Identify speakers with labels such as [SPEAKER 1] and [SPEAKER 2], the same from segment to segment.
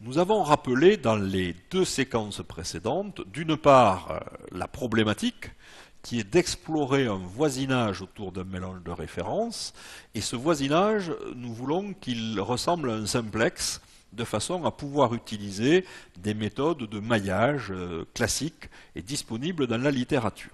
[SPEAKER 1] Nous avons rappelé dans les deux séquences précédentes, d'une part, la problématique qui est d'explorer un voisinage autour d'un mélange de références, et ce voisinage, nous voulons qu'il ressemble à un simplex, de façon à pouvoir utiliser des méthodes de maillage classiques et disponibles dans la littérature.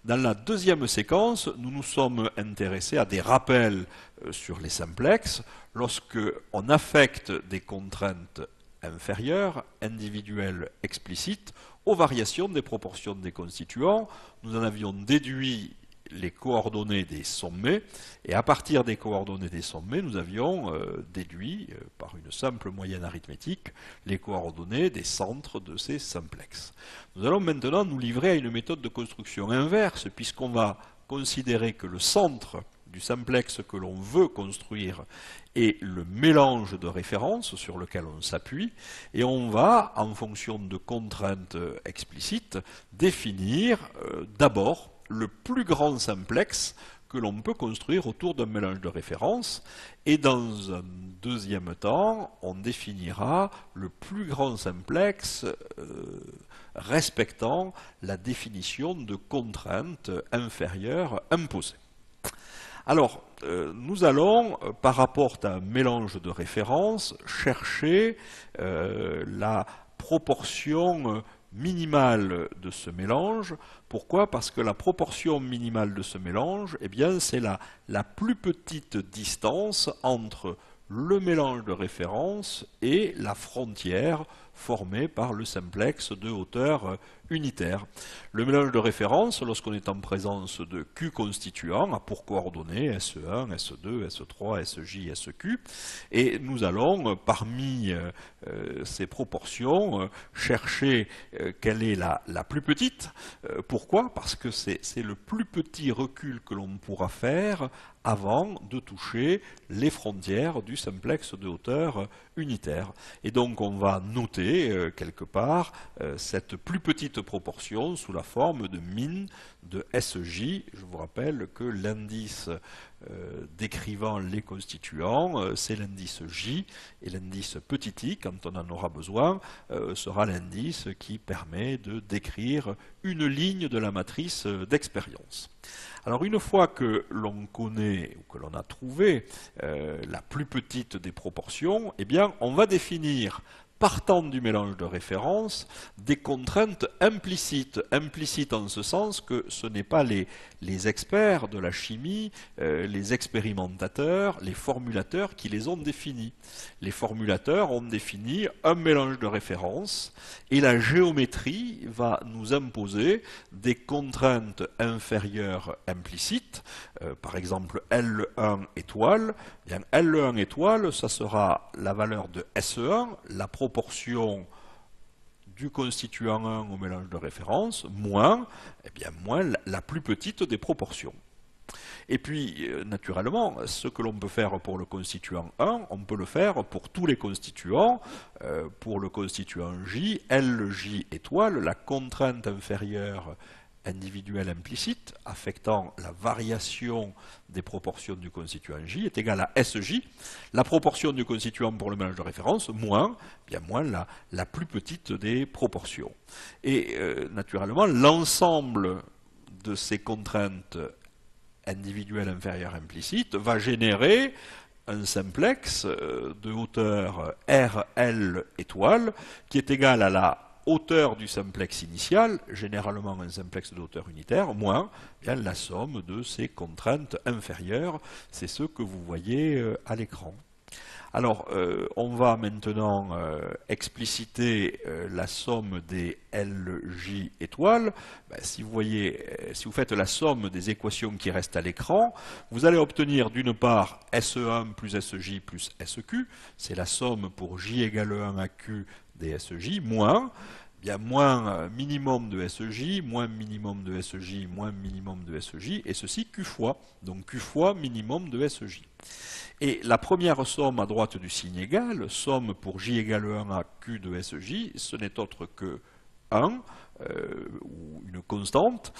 [SPEAKER 1] Dans la deuxième séquence, nous nous sommes intéressés à des rappels sur les simplex lorsque on affecte des contraintes inférieures, individuelles, explicites, aux variations des proportions des constituants. Nous en avions déduit les coordonnées des sommets, et à partir des coordonnées des sommets, nous avions déduit, par une simple moyenne arithmétique, les coordonnées des centres de ces simplex. Nous allons maintenant nous livrer à une méthode de construction inverse, puisqu'on va considérer que le centre du simplex que l'on veut construire est le mélange de références sur lequel on s'appuie, et on va, en fonction de contraintes explicites, définir d'abord le plus grand simplex que l'on peut construire autour d'un mélange de références, et dans un deuxième temps, on définira le plus grand simplex respectant la définition de contraintes inférieures imposées. Alors, nous allons, par rapport à un mélange de références, chercher la proportion minimale de ce mélange. Pourquoi? Parce que la proportion minimale de ce mélange, eh bien, c'est la plus petite distance entre le mélange de références et la frontière formée par le simplex de hauteur unitaire. Le mélange de références, lorsqu'on est en présence de Q constituants, a pour coordonnées SE1, SE2, SE3, SJ, SQ, et nous allons, parmi ces proportions, chercher quelle est la plus petite. Pourquoi? Parce que c'est le plus petit recul que l'on pourra faire avant de toucher les frontières du simplex de hauteur unitaire. Et donc on va noter quelque part cette plus petite proportion sous la forme de min de SJ. Je vous rappelle que l'indice décrivant les constituants, c'est l'indice J, et l'indice petit i, quand on en aura besoin, sera l'indice qui permet de décrire une ligne de la matrice d'expérience. Alors une fois que l'on connaît, ou que l'on a trouvé la plus petite des proportions, eh bien on va définir, partant du mélange de références, des contraintes implicites. Implicites en ce sens que ce n'est pas les experts de la chimie, les expérimentateurs, les formulateurs qui les ont définies. Les formulateurs ont défini un mélange de références, et la géométrie va nous imposer des contraintes inférieures implicites, par exemple L1 étoile. Bien, L1 étoile, ça sera la valeur de SE1, la proportion du constituant 1 au mélange de référence, moins, eh bien, moins la plus petite des proportions. Et puis, naturellement, ce que l'on peut faire pour le constituant 1, on peut le faire pour tous les constituants. Pour le constituant J, LJ étoile, la contrainte inférieure individuelle implicite affectant la variation des proportions du constituant J est égale à SJ, la proportion du constituant pour le mélange de référence, moins, bien moins la plus petite des proportions. Et naturellement, l'ensemble de ces contraintes individuelles inférieures implicites va générer un simplex de hauteur RL étoile qui est égal à la hauteur du simplex initial, généralement un simplex de hauteur unitaire, moins bien la somme de ces contraintes inférieures. C'est ce que vous voyez à l'écran. Alors, on va maintenant expliciter la somme des LJ étoiles. Si vous faites la somme des équations qui restent à l'écran, vous allez obtenir d'une part SE1 plus SJ plus SQ, c'est la somme pour J égale 1 à Q des SJ, moins, bien moins minimum de SJ, moins minimum de SJ, moins minimum de SJ, et ceci Q fois, donc Q fois minimum de SJ. Et la première somme à droite du signe égal, somme pour J égale 1 à Q de SJ, ce n'est autre que 1 ou une constante,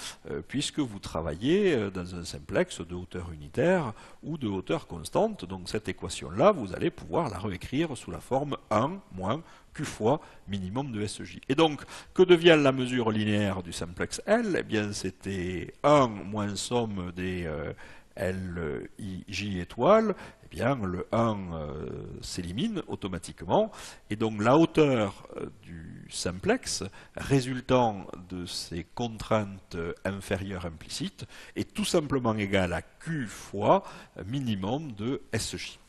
[SPEAKER 1] puisque vous travaillez dans un simplex de hauteur unitaire ou de hauteur constante. Donc cette équation-là, vous allez pouvoir la réécrire sous la forme 1 moins Q fois minimum de SJ. Et donc, que devient la mesure linéaire du simplex L? Eh bien, c'était 1 moins somme des L, I, J étoiles. Eh bien, le 1 s'élimine automatiquement. Et donc, la hauteur du simplex résultant de ces contraintes inférieures implicites est tout simplement égale à Q fois minimum de SJ.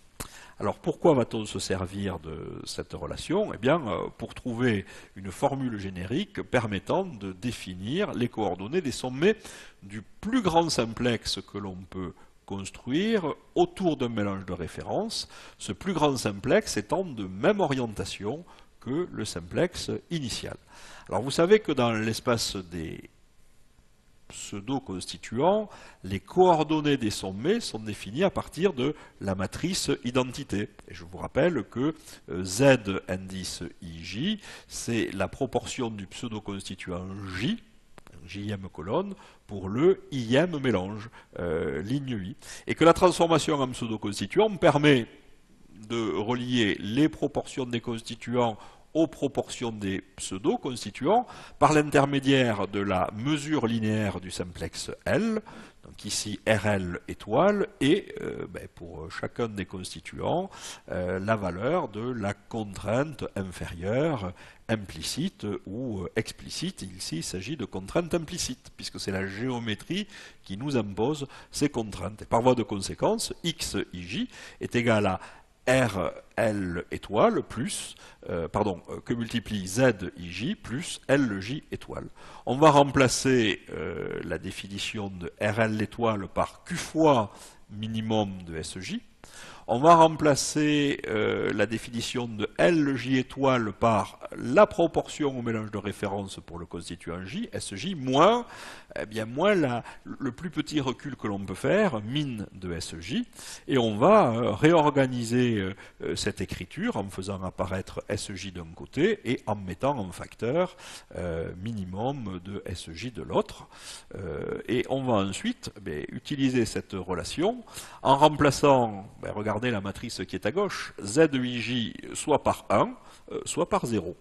[SPEAKER 1] Alors pourquoi va-t-on se servir de cette relation? Eh bien, pour trouver une formule générique permettant de définir les coordonnées des sommets du plus grand simplex que l'on peut construire autour d'un mélange de références, ce plus grand simplex étant de même orientation que le simplex initial. Alors vous savez que dans l'espace des pseudo-constituants, les coordonnées des sommets sont définies à partir de la matrice identité. Et je vous rappelle que Z indice IJ, c'est la proportion du pseudo-constituant J, Jème colonne, pour le Ième mélange, ligne I. Et que la transformation en pseudo-constituant permet de relier les proportions des constituants aux proportions des pseudo-constituants par l'intermédiaire de la mesure linéaire du simplex L, donc ici RL étoile, et pour chacun des constituants, la valeur de la contrainte inférieure implicite ou explicite. Ici, il s'agit de contraintes implicites, puisque c'est la géométrie qui nous impose ces contraintes. Et par voie de conséquence, XIJ est égal à RL étoile plus, que multiplie ZIJ plus LJ étoile. On va remplacer la définition de RL étoile par Q fois minimum de SJ. On va remplacer la définition de LJ étoile par la proportion au mélange de référence pour le constituant J, SJ, moins, le plus petit recul que l'on peut faire, min de SJ, et on va réorganiser cette écriture en faisant apparaître SJ d'un côté et en mettant en facteur minimum de SJ de l'autre. Et on va ensuite utiliser cette relation en remplaçant, regardez la matrice qui est à gauche, ZIJ soit par 1, soit par 0.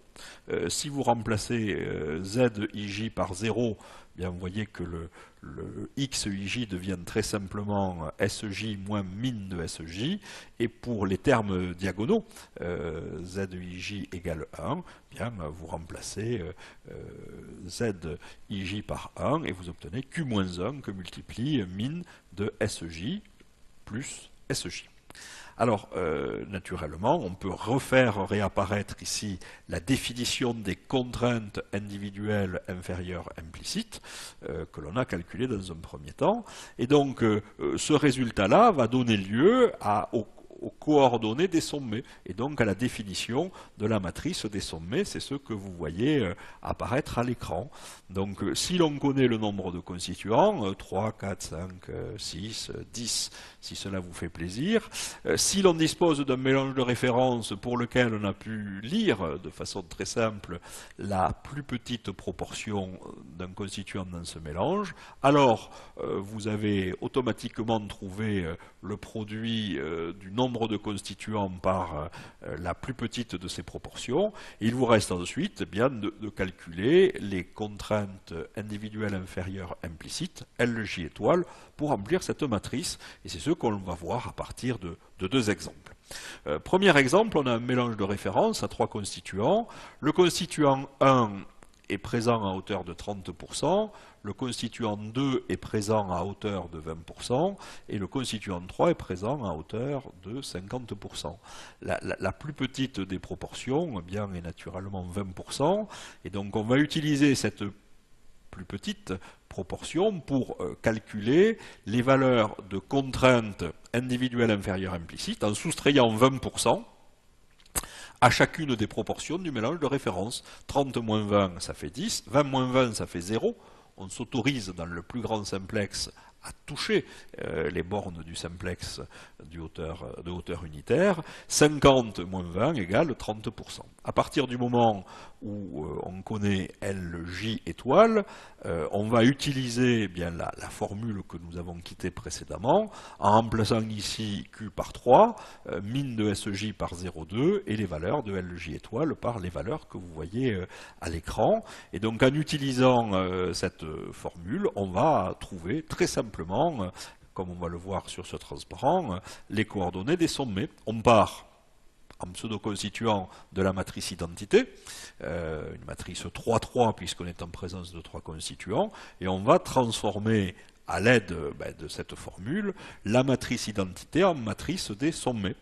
[SPEAKER 1] Si vous remplacez ZIJ par 0, bien vous voyez que le XIJ devient très simplement SJ moins min de SJ, et pour les termes diagonaux, ZIJ égale 1, bien vous remplacez ZIJ par 1 et vous obtenez Q moins 1 que multiplie min de SJ plus SJ. Alors, naturellement, on peut refaire réapparaître ici la définition des contraintes individuelles inférieures implicites que l'on a calculées dans un premier temps. Et donc, ce résultat-là va donner lieu aux coordonnées des sommets, et donc à la définition de la matrice des sommets. C'est ce que vous voyez apparaître à l'écran. Donc si l'on connaît le nombre de constituants, 3, 4, 5, 6, 10, si cela vous fait plaisir, si l'on dispose d'un mélange de références pour lequel on a pu lire de façon très simple la plus petite proportion d'un constituant dans ce mélange, alors vous avez automatiquement trouvé le produit du nombre de constituants par la plus petite de ces proportions. Et il vous reste ensuite de calculer les contraintes individuelles inférieures implicites, LJ étoile, pour remplir cette matrice. Et c'est ce qu'on va voir à partir de deux exemples. Premier exemple, on a un mélange de références à 3 constituants. Le constituant 1 est présent à hauteur de 30%, le constituant 2 est présent à hauteur de 20%, et le constituant 3 est présent à hauteur de 50%. La plus petite des proportions est naturellement 20%, et donc on va utiliser cette plus petite proportion pour calculer les valeurs de contraintes individuelles inférieures implicites en soustrayant 20% à chacune des proportions du mélange de référence. 30 moins 20, ça fait 10, 20 moins 20, ça fait 0. On s'autorise dans le plus grand simplex à toucher les bornes du simplex de hauteur unitaire, 50 moins 20 égale 30%. À partir du moment où on connaît LJ étoile, on va utiliser eh bien, la formule que nous avons quittée précédemment en remplaçant ici Q par 3, min de SJ par 0,2 et les valeurs de LJ étoile par les valeurs que vous voyez à l'écran. Et donc en utilisant cette formule, on va trouver très simplement, comme on va le voir sur ce transparent, les coordonnées des sommets. On part en pseudo-constituant de la matrice identité, une matrice 3-3 puisqu'on est en présence de 3 constituants, et on va transformer à l'aide de cette formule, la matrice identité en matrice des sommets.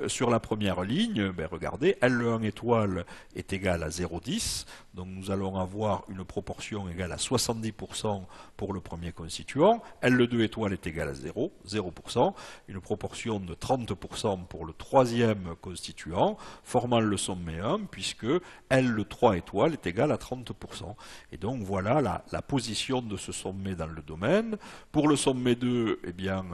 [SPEAKER 1] Sur la première ligne, regardez, L1 étoile est égal à 0,10, donc nous allons avoir une proportion égale à 70% pour le premier constituant, L2 étoile est égal à 0, 0%, une proportion de 30% pour le troisième constituant, formant le sommet 1, puisque L3 étoile est égal à 30%. Et donc voilà la position de ce sommet dans le domaine. Pour le sommet 2, eh bien,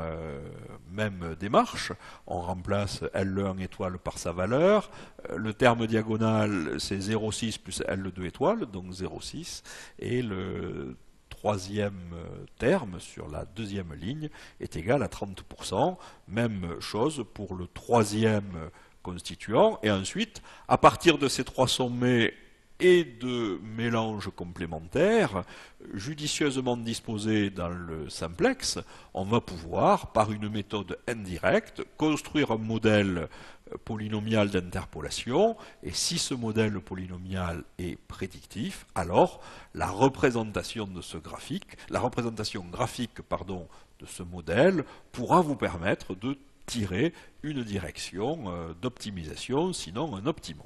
[SPEAKER 1] même démarche, on remplace L1 étoile par sa valeur, le terme diagonal c'est 0,6 plus L2 étoile, donc 0,6, et le troisième terme sur la deuxième ligne est égal à 30%, même chose pour le troisième constituant, et ensuite, à partir de ces 3 sommets et de mélanges complémentaires, judicieusement disposés dans le simplex, on va pouvoir, par une méthode indirecte, construire un modèle polynomial d'interpolation, et si ce modèle polynomial est prédictif, alors la représentation de ce graphique, la représentation graphique, de ce modèle pourra vous permettre de tirer une direction d'optimisation, sinon un optimum.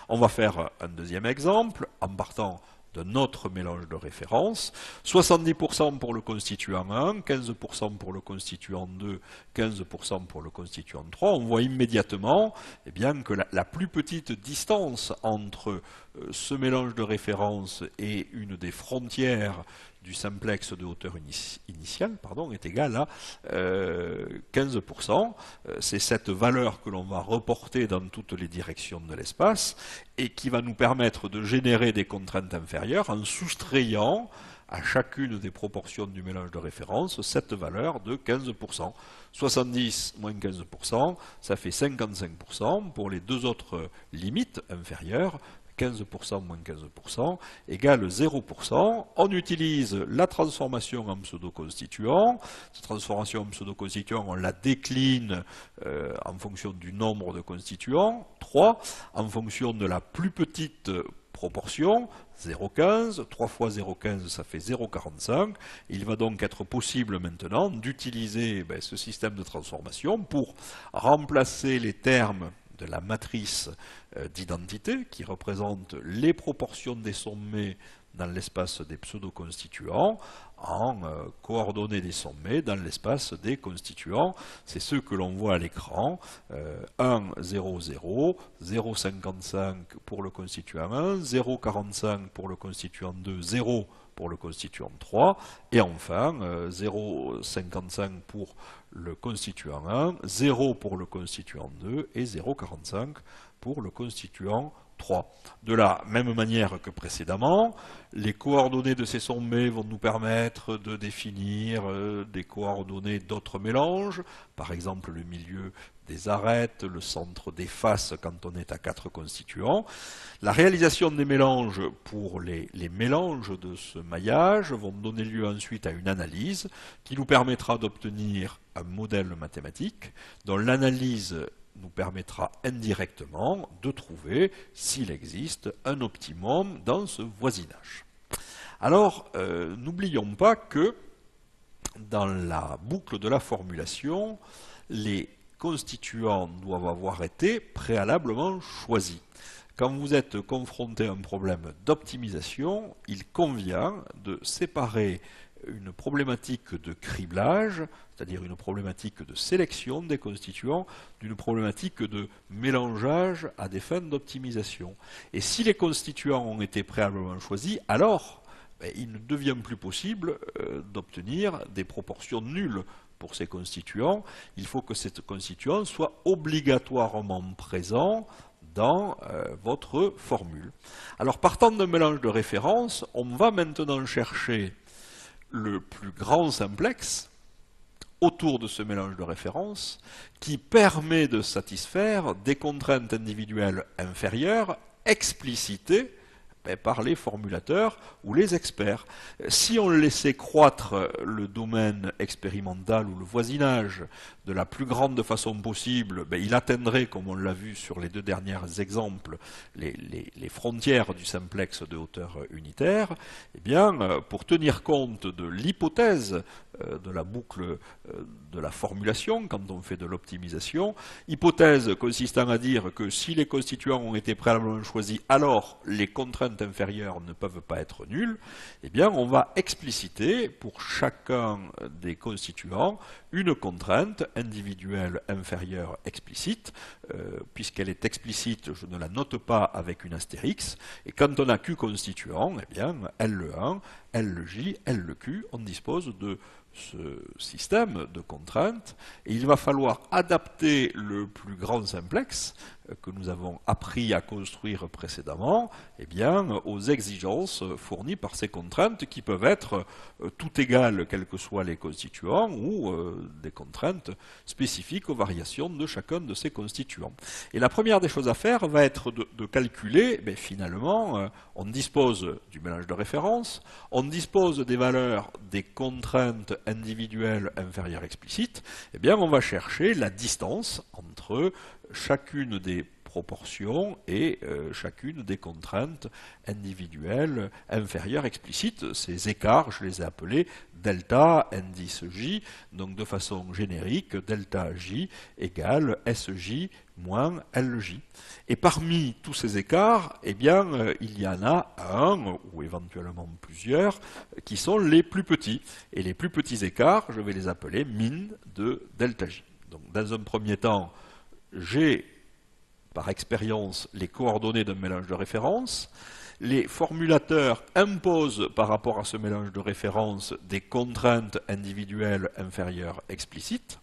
[SPEAKER 1] On va faire un deuxième exemple en partant de notre mélange de référence. 70% pour le constituant 1, 15% pour le constituant 2, 15% pour le constituant 3. On voit immédiatement eh bien, que la plus petite distance entre ce mélange de référence et une des frontières du simplex de hauteur initiale est égal à 15%. C'est cette valeur que l'on va reporter dans toutes les directions de l'espace et qui va nous permettre de générer des contraintes inférieures en soustrayant à chacune des proportions du mélange de référence cette valeur de 15%. 70 moins 15%, ça fait 55% pour les deux autres limites inférieures. 15% moins 15% égale 0%. On utilise la transformation en pseudo-constituant. Cette transformation en pseudo-constituant, on la décline en fonction du nombre de constituants, 3, en fonction de la plus petite proportion, 0,15, 3 fois 0,15 ça fait 0,45. Il va donc être possible maintenant d'utiliser ce système de transformation pour remplacer les termes de la matrice d'identité qui représente les proportions des sommets dans l'espace des pseudo-constituants en coordonnées des sommets dans l'espace des constituants. C'est ce que l'on voit à l'écran. 1, 0, 0, 0,55 pour le constituant 1, 0,45 pour le constituant 2, 0 pour le constituant 3, et enfin 0,55 pour le constituant 1, 0 pour le constituant 2 et 0,45 pour le constituant 3. De la même manière que précédemment, les coordonnées de ces sommets vont nous permettre de définir des coordonnées d'autres mélanges, par exemple le milieu des arêtes, le centre des faces quand on est à 4 constituants. La réalisation des mélanges pour les mélanges de ce maillage vont donner lieu ensuite à une analyse qui nous permettra d'obtenir un modèle mathématique dont l'analyse nous permettra indirectement de trouver s'il existe un optimum dans ce voisinage. Alors, n'oublions pas que dans la boucle de la formulation, les constituants doivent avoir été préalablement choisis. Quand vous êtes confronté à un problème d'optimisation, il convient de séparer une problématique de criblage, c'est-à-dire une problématique de sélection des constituants, d'une problématique de mélangeage à des fins d'optimisation. Et si les constituants ont été préalablement choisis, alors il ne devient plus possible d'obtenir des proportions nulles pour ces constituants. Il faut que ces constituants soient obligatoirement présents dans votre formule. Alors, partant d'un mélange de référence, on va maintenant chercher le plus grand simplex autour de ce mélange de référence qui permet de satisfaire des contraintes individuelles inférieures explicitées par les formulateurs ou les experts. Si on laissait croître le domaine expérimental ou le voisinage de la plus grande façon possible, il atteindrait, comme on l'a vu sur les deux derniers exemples, les frontières du simplex de hauteur unitaire. Eh bien, pour tenir compte de l'hypothèse de la boucle de la formulation, quand on fait de l'optimisation, hypothèse consistant à dire que si les constituants ont été préalablement choisis, alors les contraintes inférieures ne peuvent pas être nulles, eh bien on va expliciter pour chacun des constituants une contrainte individuelle inférieure explicite. Puisqu'elle est explicite, je ne la note pas avec une astérix, et quand on a Q constituants, eh bien L1, L-J, L-Q, on dispose de ce système de contraintes, et il va falloir adapter le plus grand simplex que nous avons appris à construire précédemment, eh bien, aux exigences fournies par ces contraintes qui peuvent être tout égales quels que soient les constituants ou des contraintes spécifiques aux variations de chacun de ces constituants. Et la première des choses à faire va être de calculer, finalement, on dispose du mélange de référence, on dispose des valeurs des contraintes individuelles inférieures explicites, eh bien, on va chercher la distance entre chacune des proportions et chacune des contraintes individuelles inférieures explicites. Ces écarts, je les ai appelés delta indice J, donc de façon générique, delta J égale SJ moins LJ. Et parmi tous ces écarts, eh bien, il y en a un, ou éventuellement plusieurs, qui sont les plus petits. Et les plus petits écarts, je vais les appeler min de delta J. Donc, dans un premier temps, j'ai par expérience les coordonnées d'un mélange de référence. Les formulateurs imposent par rapport à ce mélange de référence des contraintes individuelles inférieures explicites.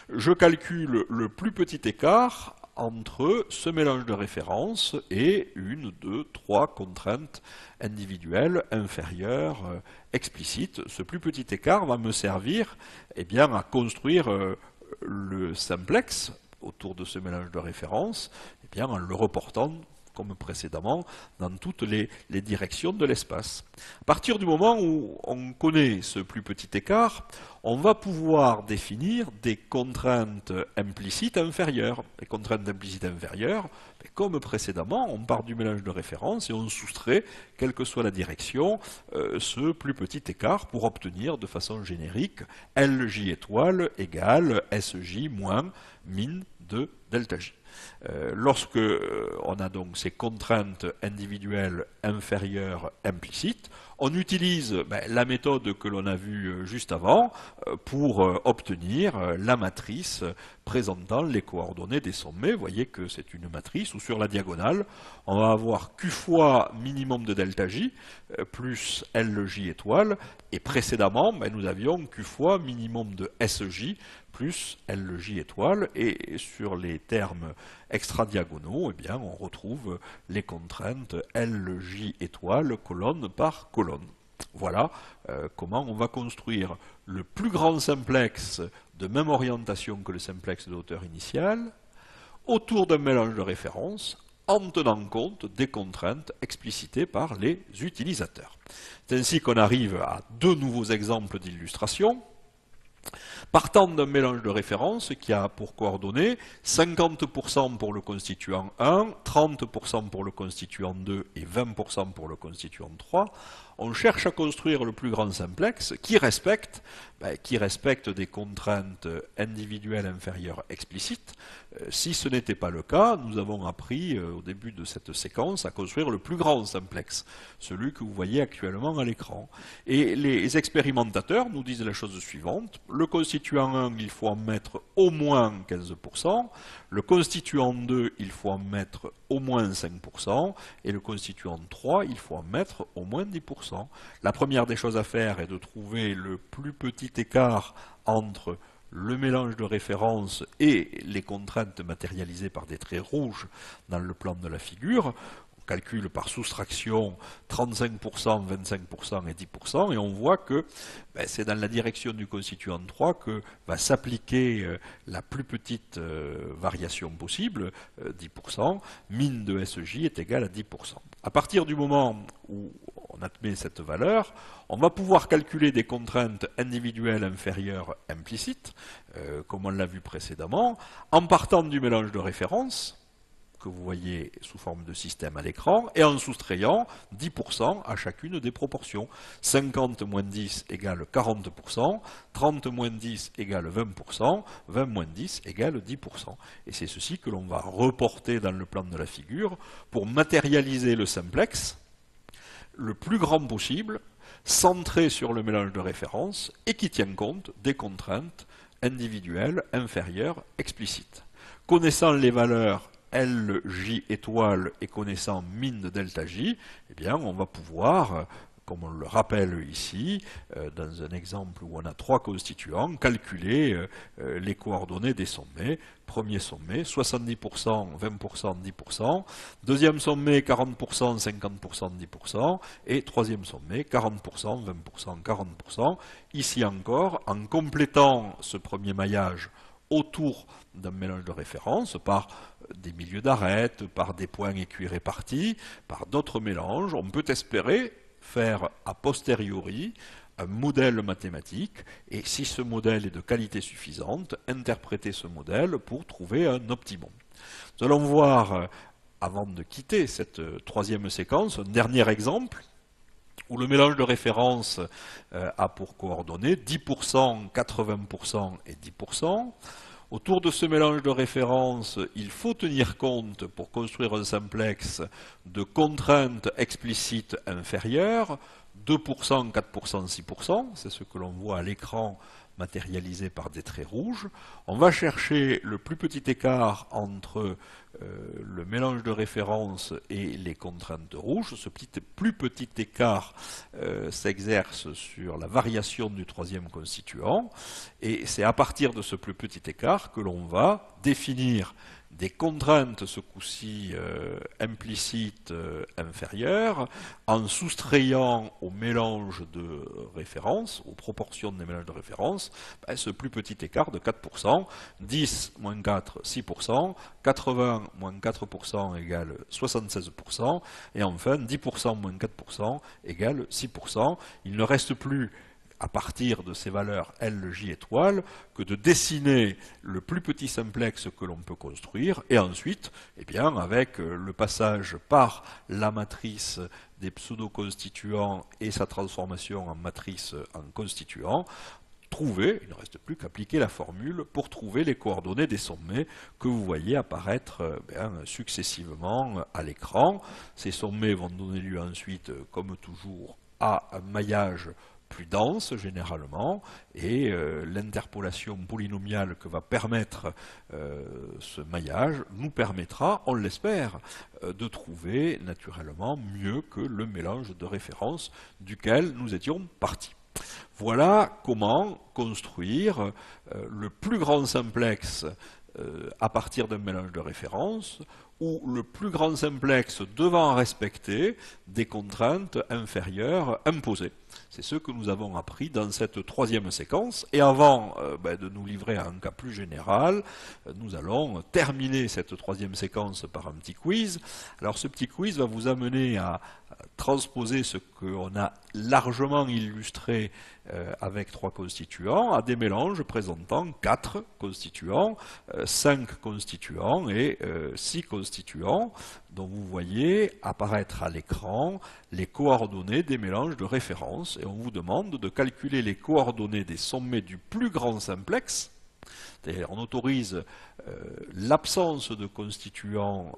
[SPEAKER 1] Je calcule le plus petit écart entre ce mélange de référence et une, deux, trois contraintes individuelles inférieures explicites. Ce plus petit écart va me servir à construire le simplex autour de ce mélange de référence, en le reportant, comme précédemment, dans toutes les directions de l'espace. À partir du moment où on connaît ce plus petit écart, on va pouvoir définir des contraintes implicites inférieures. Les contraintes implicites inférieures, comme précédemment, on part du mélange de référence et on soustrait, quelle que soit la direction, ce plus petit écart pour obtenir de façon générique LJ étoile égale SJ moins min de delta J. Lorsque on a donc ces contraintes individuelles inférieures implicites, on utilise la méthode que l'on a vue juste avant pour obtenir la matrice présentant les coordonnées des sommets. Vous voyez que c'est une matrice où sur la diagonale, on va avoir Q fois minimum de delta J plus LJ étoile, et précédemment, nous avions Q fois minimum de SJ plus LJ étoile, et sur les termes extradiagonaux, on retrouve les contraintes LJ étoile colonne par colonne. Voilà comment on va construire le plus grand simplex de même orientation que le simplex de hauteur initiale autour d'un mélange de référence en tenant compte des contraintes explicitées par les utilisateurs. C'est ainsi qu'on arrive à deux nouveaux exemples d'illustration. Partant d'un mélange de référence qui a pour coordonnées 50% pour le constituant 1, 30% pour le constituant 2 et 20% pour le constituant 3, on cherche à construire le plus grand simplex qui respecte des contraintes individuelles inférieures explicites. Si ce n'était pas le cas, nous avons appris au début de cette séquence à construire le plus grand simplex, celui que vous voyez actuellement à l'écran. Et les expérimentateurs nous disent la chose suivante: le constituant 1, il faut en mettre au moins 15%, le constituant 2, il faut en mettre au moins 5%, et le constituant 3, il faut en mettre au moins 10%. La première des choses à faire est de trouver le plus petit écart entre le mélange de référence et les contraintes matérialisées par des traits rouges dans le plan de la figure. On calcule par soustraction 35%, 25% et 10%, et on voit que c'est dans la direction du constituant 3 que va s'appliquer la plus petite variation possible, 10%, min de SJ est égal à 10%. À partir du moment où on admet cette valeur, on va pouvoir calculer des contraintes individuelles inférieures implicites, comme on l'a vu précédemment, en partant du mélange de référence, que vous voyez sous forme de système à l'écran, et en soustrayant 10% à chacune des proportions. 50 moins 10 égale 40%, 30 moins 10 égale 20%, 20 moins 10 égale 10%. Et c'est ceci que l'on va reporter dans le plan de la figure pour matérialiser le simplex le plus grand possible, centré sur le mélange de référence et qui tient compte des contraintes individuelles inférieures explicites. Connaissant les valeurs L, J étoile et connaissant min de delta J, eh bien on va pouvoir, comme on le rappelle ici, dans un exemple où on a 3 constituants, calculer les coordonnées des sommets. Premier sommet, 70%, 20%, 10%. Deuxième sommet, 40%, 50%, 10%. Et troisième sommet, 40%, 20%, 40%. Ici encore, en complétant ce premier maillage autour d'un mélange de référence par des milieux d'arête, par des points équi répartis, par d'autres mélanges, on peut espérer faire a posteriori un modèle mathématique, et si ce modèle est de qualité suffisante, interpréter ce modèle pour trouver un optimum. Nous allons voir, avant de quitter cette troisième séquence, un dernier exemple, où le mélange de référence a pour coordonnées 10%, 80% et 10%. Autour de ce mélange de référence, il faut tenir compte, pour construire un simplex, de contraintes explicites inférieures, 2%, 4%, 6%, c'est ce que l'on voit à l'écran matérialisé par des traits rouges. On va chercher le plus petit écart entre le mélange de référence et les contraintes rouges. Ce plus petit écart s'exerce sur la variation du troisième constituant, et c'est à partir de ce plus petit écart que l'on va définir des contraintes, ce coup-ci implicites inférieures, en soustrayant au mélange de référence, aux proportions des mélanges de référence, ce plus petit écart de 4%, 10 moins 4, 6%, 80 moins 4% égale 76%, et enfin 10% moins 4% égale 6%. Il ne reste plus, à partir de ces valeurs L, J étoile, que de dessiner le plus petit simplex que l'on peut construire, et ensuite, eh bien, avec le passage par la matrice des pseudo-constituants et sa transformation en matrice en constituant, trouver, il ne reste plus qu'appliquer la formule pour trouver les coordonnées des sommets que vous voyez apparaître successivement à l'écran. Ces sommets vont donner lieu ensuite, comme toujours, à un maillage plus dense généralement, et l'interpolation polynomiale que va permettre ce maillage nous permettra, on l'espère, de trouver naturellement mieux que le mélange de référence duquel nous étions partis. Voilà comment construire le plus grand simplex à partir d'un mélange de référence, ou le plus grand simplex devant respecter des contraintes inférieures imposées. C'est ce que nous avons appris dans cette troisième séquence. Et avant de nous livrer à un cas plus général, nous allons terminer cette troisième séquence par un petit quiz. Alors ce petit quiz va vous amener à transposer ce qu'on a largement illustré avec 3 constituants à des mélanges présentant 4 constituants, 5 constituants et 6 constituants, dont vous voyez apparaître à l'écran les coordonnées des mélanges de référence, et on vous demande de calculer les coordonnées des sommets du plus grand simplex. On autorise l'absence de constituants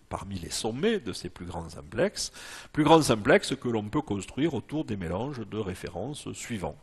[SPEAKER 1] parmi les sommets de ces plus grands simplex que l'on peut construire autour des mélanges de référence suivants.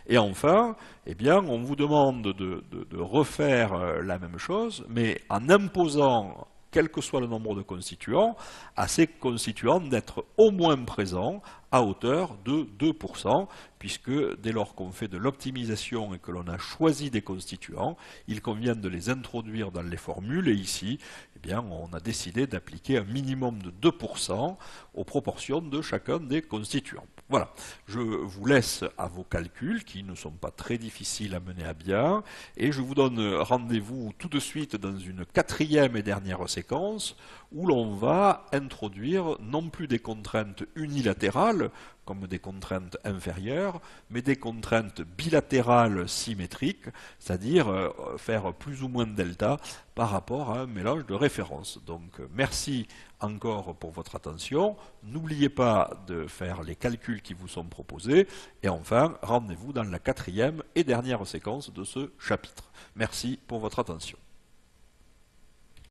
[SPEAKER 1] Et enfin, eh bien, on vous demande de refaire la même chose, mais en imposant, quel que soit le nombre de constituants, à ces constituants d'être au moins présents à hauteur de 2%, puisque dès lors qu'on fait de l'optimisation et que l'on a choisi des constituants, il convient de les introduire dans les formules, et ici, eh bien, on a décidé d'appliquer un minimum de 2% aux proportions de chacun des constituants. Voilà, je vous laisse à vos calculs qui ne sont pas très difficiles à mener à bien, et je vous donne rendez-vous tout de suite dans une quatrième et dernière séquence où l'on va introduire non plus des contraintes unilatérales, comme des contraintes inférieures, mais des contraintes bilatérales symétriques, c'est-à-dire faire plus ou moins de delta par rapport à un mélange de références. Donc merci encore pour votre attention. N'oubliez pas de faire les calculs qui vous sont proposés. Et enfin, rendez-vous dans la quatrième et dernière séquence de ce chapitre. Merci pour votre attention.